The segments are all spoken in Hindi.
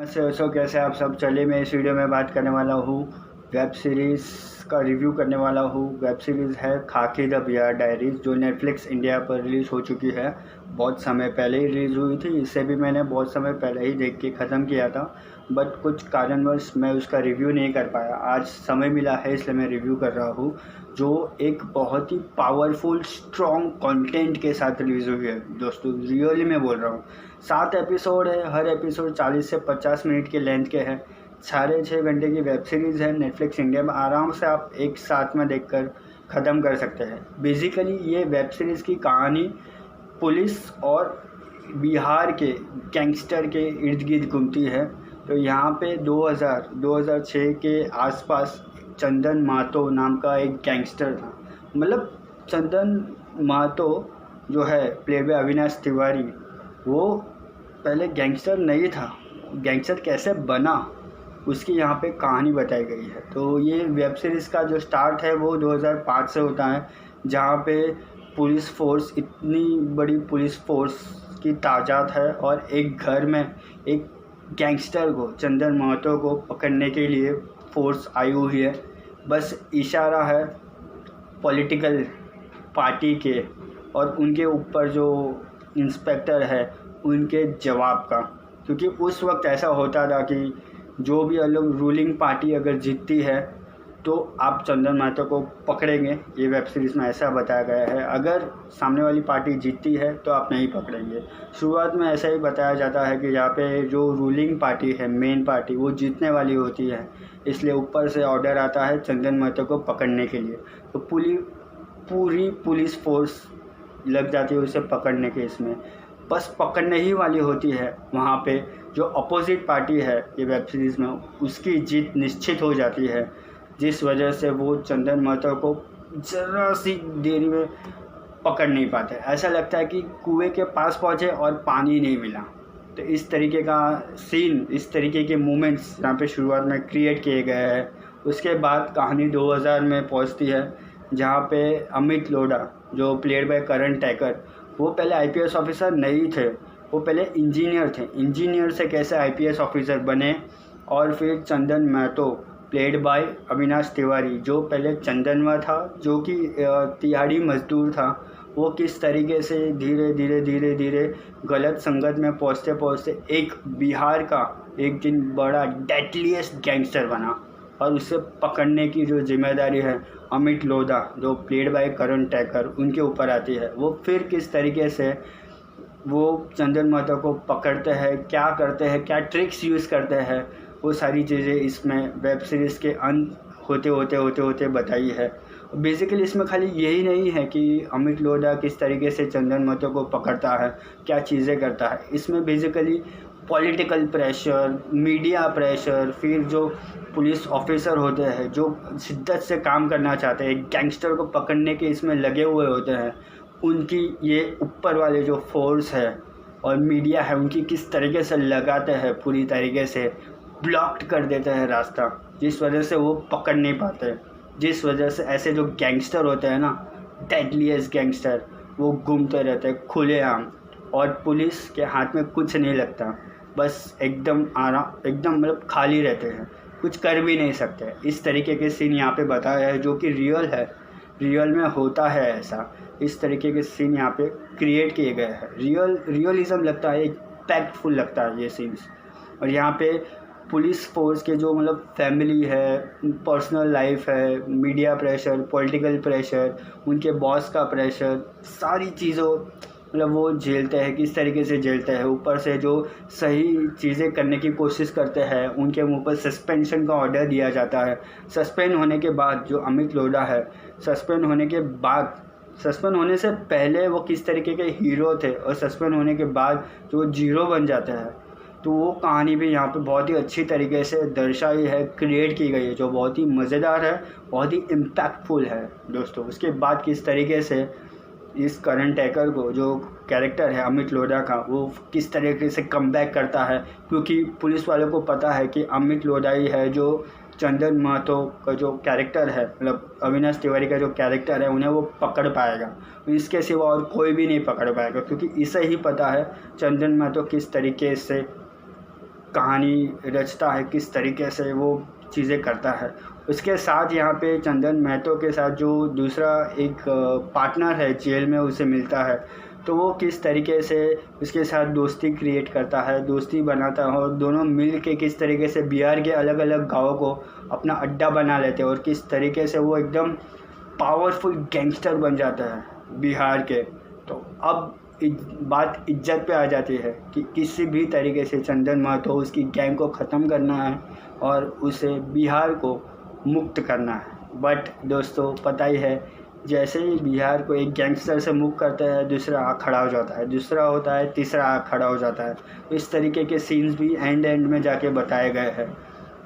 दोस्तों कैसे आप सब। चलिए मैं इस वीडियो में बात करने वाला हूँ वेब सीरीज़ का रिव्यू करने वाला हूँ। वेब सीरीज़ है खाकी द बियर डायरीज, जो नेटफ्लिक्स इंडिया पर रिलीज़ हो चुकी है। बहुत समय पहले ही रिलीज़ हुई थी, इससे भी मैंने बहुत समय पहले ही देख के ख़त्म किया था, बट कुछ कारणवश मैं उसका रिव्यू नहीं कर पाया। आज समय मिला है इसलिए मैं रिव्यू कर रहा हूँ, जो एक बहुत ही पावरफुल स्ट्रॉन्ग कंटेंट के साथ रिलीज़ हुई है। दोस्तों रियली मैं बोल रहा हूँ, 7 एपिसोड है, हर एपिसोड 40 से 50 मिनट के लेंथ के हैं। 6.5 घंटे की वेब सीरीज़ है। नेटफ्लिक्स इंडिया में आराम से आप एक साथ में देखकर ख़त्म कर सकते हैं। बेसिकली ये वेब सीरीज़ की कहानी पुलिस और बिहार के गैंगस्टर के इर्द गिर्द घूमती है। तो यहाँ पे 2006 के आसपास चंदन महतो नाम का एक गैंगस्टर था। मतलब चंदन महतो जो है प्लेड बाय अविनाश तिवारी, वो पहले गैंगस्टर नहीं था। गैंगस्टर कैसे बना उसकी यहाँ पे कहानी बताई गई है। तो ये वेब सीरीज़ का जो स्टार्ट है वो 2005 से होता है, जहाँ पे पुलिस फोर्स, इतनी बड़ी पुलिस फोर्स की तादाद है और एक घर में एक गैंगस्टर को, चंदन महतो को पकड़ने के लिए फोर्स आई हुई है। बस इशारा है पॉलिटिकल पार्टी के और उनके ऊपर जो इंस्पेक्टर है उनके जवाब का, क्योंकि उस वक्त ऐसा होता था कि जो भी लोग रूलिंग पार्टी अगर जीतती है तो आप चंदन महतो को पकड़ेंगे। ये वेब सीरीज़ में ऐसा बताया गया है, अगर सामने वाली पार्टी जीतती है तो आप नहीं पकड़ेंगे। शुरुआत में ऐसा ही बताया जाता है कि यहाँ पे जो रूलिंग पार्टी है, मेन पार्टी, वो जीतने वाली होती है, इसलिए ऊपर से ऑर्डर आता है चंदन महतो को पकड़ने के लिए। तो पूरी पुलिस फोर्स लग जाती है उसे पकड़ने के। इसमें बस पकड़ने ही वाली होती है, वहाँ पे जो अपोजिट पार्टी है ये वेब सीरीज़ में, उसकी जीत निश्चित हो जाती है, जिस वजह से वो चंदन महतो को ज़रा सी देरी में पकड़ नहीं पाते। ऐसा लगता है कि कुएं के पास पहुँचे और पानी नहीं मिला। तो इस तरीके का सीन, इस तरीके के मोमेंट्स यहाँ पे शुरुआत में क्रिएट किए गए हैं। उसके बाद कहानी 2000 में पहुँचती है, जहाँ पे अमित लोढ़ा, जो प्लेड बाय करण टैकर, वो पहले आईपीएस ऑफिसर नहीं थे, वो पहले इंजीनियर थे। इंजीनियर से कैसे आईपीएस ऑफिसर बने, और फिर चंदन महतो प्लेड बाय अविनाश तिवारी, जो पहले चंदनवा था, जो कि तिहाड़ी मजदूर था, वो किस तरीके से धीरे धीरे गलत संगत में पहुँचते पहुँचते एक बिहार का एक दिन बड़ा डेडलीस्ट गैंगस्टर बना, और उसे पकड़ने की जो जिम्मेदारी है अमित लोढ़ा, जो प्लेड बाय करण टैकर, उनके ऊपर आती है। वो फिर किस तरीके से वो चंदन महतो को पकड़ते हैं, क्या करते हैं, क्या ट्रिक्स यूज़ करते हैं, वो सारी चीज़ें इसमें वेब सीरीज़ के अंत होते बताई है। बेसिकली इसमें खाली यही नहीं है कि अमित लोढ़ा किस तरीके से चंदन महतो को पकड़ता है, क्या चीज़ें करता है। इसमें basically political pressure, media pressure, फिर जो पुलिस ऑफिसर होते हैं जो शिद्दत से काम करना चाहते हैं, गैंगस्टर को पकड़ने के इसमें लगे हुए होते हैं, उनकी ये ऊपर वाले जो फोर्स है और मीडिया है, उनकी किस तरीके से लगाते हैं, पूरी तरीके से ब्लॉक्ड कर देते हैं रास्ता, जिस वजह से वो पकड़ नहीं पाते। जिस वजह से ऐसे जो गैंगस्टर होते हैं ना, डेडलीस्ट गैंगस्टर, वो घूमते रहते हैं खुलेआम, और पुलिस के हाथ में कुछ नहीं लगता, बस एकदम आराम, एकदम मतलब खाली रहते हैं, कुछ कर भी नहीं सकते। इस तरीके के सीन यहाँ पे बताया है, जो कि रियल है, रियल में होता है ऐसा। इस तरीके के सीन यहाँ पे क्रिएट किए गए हैं। रियलिज़म लगता है, इम्पैक्टफुल लगता है ये सीन्स। और यहाँ पे पुलिस फोर्स के जो मतलब फैमिली है, पर्सनल लाइफ है, मीडिया प्रेशर, पॉलिटिकल प्रेशर, उनके बॉस का प्रेशर, सारी चीज़ों मतलब वो झेलते हैं, किस तरीके से झेलते हैं। ऊपर से जो सही चीज़ें करने की कोशिश करते हैं, उनके मुंह पर सस्पेंशन का ऑर्डर दिया जाता है। सस्पेंड होने के बाद जो अमित लोढ़ा है, सस्पेंड होने के बाद, सस्पेंड होने से पहले वो किस तरीके के हीरो थे, और सस्पेंड होने के बाद जो जीरो बन जाते हैं, तो वो कहानी भी यहाँ पे बहुत ही अच्छी तरीके से दर्शाई है, क्रिएट की गई है, जो बहुत ही मज़ेदार है, बहुत ही इम्पैक्टफुल है दोस्तों। उसके बाद किस तरीके से इस करण टैकर को, जो कैरेक्टर है अमित लोढ़ा का, वो किस तरीके से कमबैक करता है, क्योंकि पुलिस वालों को पता है कि अमित लोढ़ा ही है जो चंदन महतो का जो कैरेक्टर है, मतलब अविनाश तिवारी का जो कैरेक्टर है, उन्हें वो पकड़ पाएगा। इसके सिवा और कोई भी नहीं पकड़ पाएगा, क्योंकि इसे ही पता है चंदन महतो किस तरीके से कहानी रचता है, किस तरीके से वो चीज़ें करता है। उसके साथ यहाँ पे चंदन महतो के साथ जो दूसरा एक पार्टनर है जेल में उसे मिलता है, तो वो किस तरीके से उसके साथ दोस्ती क्रिएट करता है, दोस्ती बनाता है, और दोनों मिल के किस तरीके से बिहार के अलग अलग गाँवों को अपना अड्डा बना लेते हैं, और किस तरीके से वो एकदम पावरफुल गैंगस्टर बन जाता है बिहार के। तो अब बात इज्जत पे आ जाती है कि किसी भी तरीके से चंदन महतो उसकी गैंग को ख़त्म करना है और उसे बिहार को मुक्त करना है। बट दोस्तों पता ही है, जैसे ही बिहार को एक गैंगस्टर से मुक्त करता है, दूसरा आग खड़ा हो जाता है, दूसरा होता है, तीसरा आग खड़ा हो जाता है। इस तरीके के सीन्स भी एंड में जाके बताए गए हैं।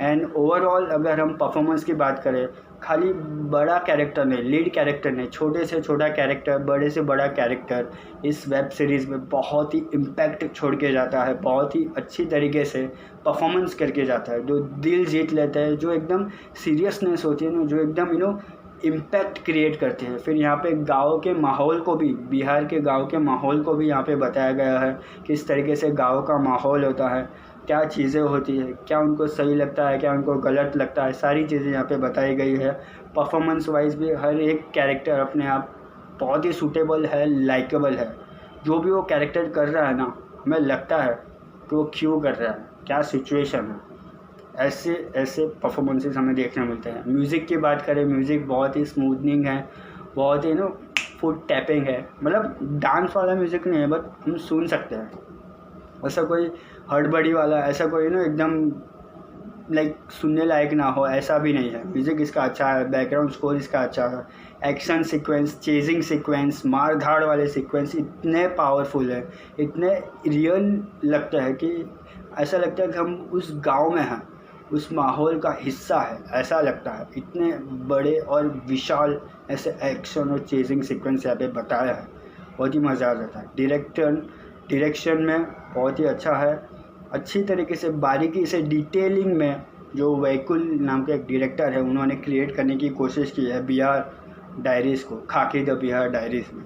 एंड ओवरऑल अगर हम परफॉर्मेंस की बात करें, खाली बड़ा कैरेक्टर नहीं, लीड कैरेक्टर नहीं, छोटे से छोटा कैरेक्टर, बड़े से बड़ा कैरेक्टर इस वेब सीरीज़ में बहुत ही इम्पैक्ट छोड़ के जाता है, बहुत ही अच्छी तरीके से परफॉर्मेंस करके जाता है, जो दिल जीत लेता है, जो एकदम सीरियसनेस होती है ना, जो एकदम इम्पैक्ट क्रिएट करते हैं। फिर यहाँ पे गाँव के माहौल को भी, बिहार के गाँव के माहौल को भी यहाँ पे बताया गया है, किस तरीके से गाँव का माहौल होता है, क्या चीज़ें होती है, क्या उनको सही लगता है, क्या उनको गलत लगता है, सारी चीज़ें यहाँ पे बताई गई है। परफॉर्मेंस वाइज भी हर एक कैरेक्टर अपने आप बहुत ही सूटेबल है, लाइकेबल है। जो भी वो कैरेक्टर कर रहा है ना, हमें लगता है कि वो क्यों कर रहा है, क्या सिचुएशन है। ऐसे परफॉर्मेंसेस हमें देखने मिलते हैं। म्यूज़िक की बात करें, म्यूज़िक बहुत ही स्मूथनिंग है, बहुत ही फुट टैपिंग है, मतलब डांस वाला म्यूज़िक नहीं है, बट हम सुन सकते हैं। ऐसा कोई हड़बड़ी वाला, ऐसा कोई एकदम सुनने लायक ना हो, ऐसा भी नहीं है। म्यूज़िक इसका अच्छा है, बैकग्राउंड स्कोर इसका अच्छा है, एक्शन सीक्वेंस, चेजिंग सीक्वेंस, मार धाड़ वाले सीक्वेंस इतने पावरफुल है, इतने रियल लगता है कि ऐसा लगता है कि हम उस गांव में हैं, उस माहौल का हिस्सा है, ऐसा लगता है। इतने बड़े और विशाल ऐसे एक्शन और चेजिंग सीक्वेंस यहाँ पे बताया है, बहुत ही मज़ा आ जाता है। डायरेक्शन में बहुत ही अच्छा है, अच्छी तरीके से बारीकी से डिटेलिंग में जो वैकुल नाम के एक डायरेक्टर है, उन्होंने क्रिएट करने की कोशिश की है बिहार डायरीज़ को, खाकी द बिहार डायरीज़ में।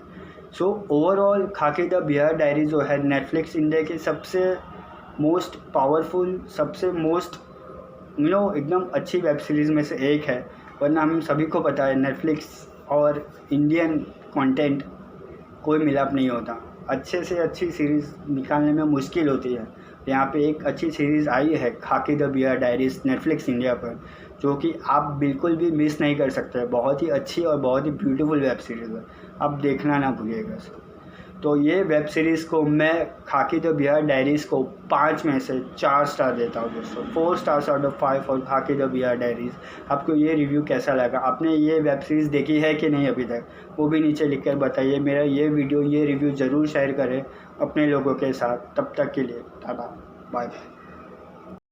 सो ओवरऑल खाकी द बिहार डायरीज़ जो है नेटफ्लिक्स इंडिया की सबसे मोस्ट पावरफुल, सबसे मोस्ट एकदम अच्छी वेब सीरीज़ में से एक है। वरना हम सभी को पता है नेटफ्लिक्स और इंडियन कंटेंट कोई मिलाप नहीं होता, अच्छे से अच्छी सीरीज़ निकालने में मुश्किल होती है। यहाँ पे एक अच्छी सीरीज़ आई है खाकी the Bihar diaries Netflix India पर, जो कि आप बिल्कुल भी मिस नहीं कर सकते। बहुत ही अच्छी और बहुत ही ब्यूटीफुल वेब सीरीज़ है, आप देखना ना भूलिएगा इसको। तो ये वेब सीरीज़ को मैं खाकी द बिहार डायरीज़ को 5 में से 4 स्टार देता हूँ दोस्तों, 4 स्टार्स आउट ऑफ 5 और खाकी द बिहार डायरीज़। आपको ये रिव्यू कैसा लगा, आपने ये वेब सीरीज़ देखी है कि नहीं अभी तक, वो भी नीचे लिख कर बताइए। मेरा ये वीडियो, ये रिव्यू ज़रूर शेयर करें अपने लोगों के साथ। तब तक के लिए टाटा, बाय बाय।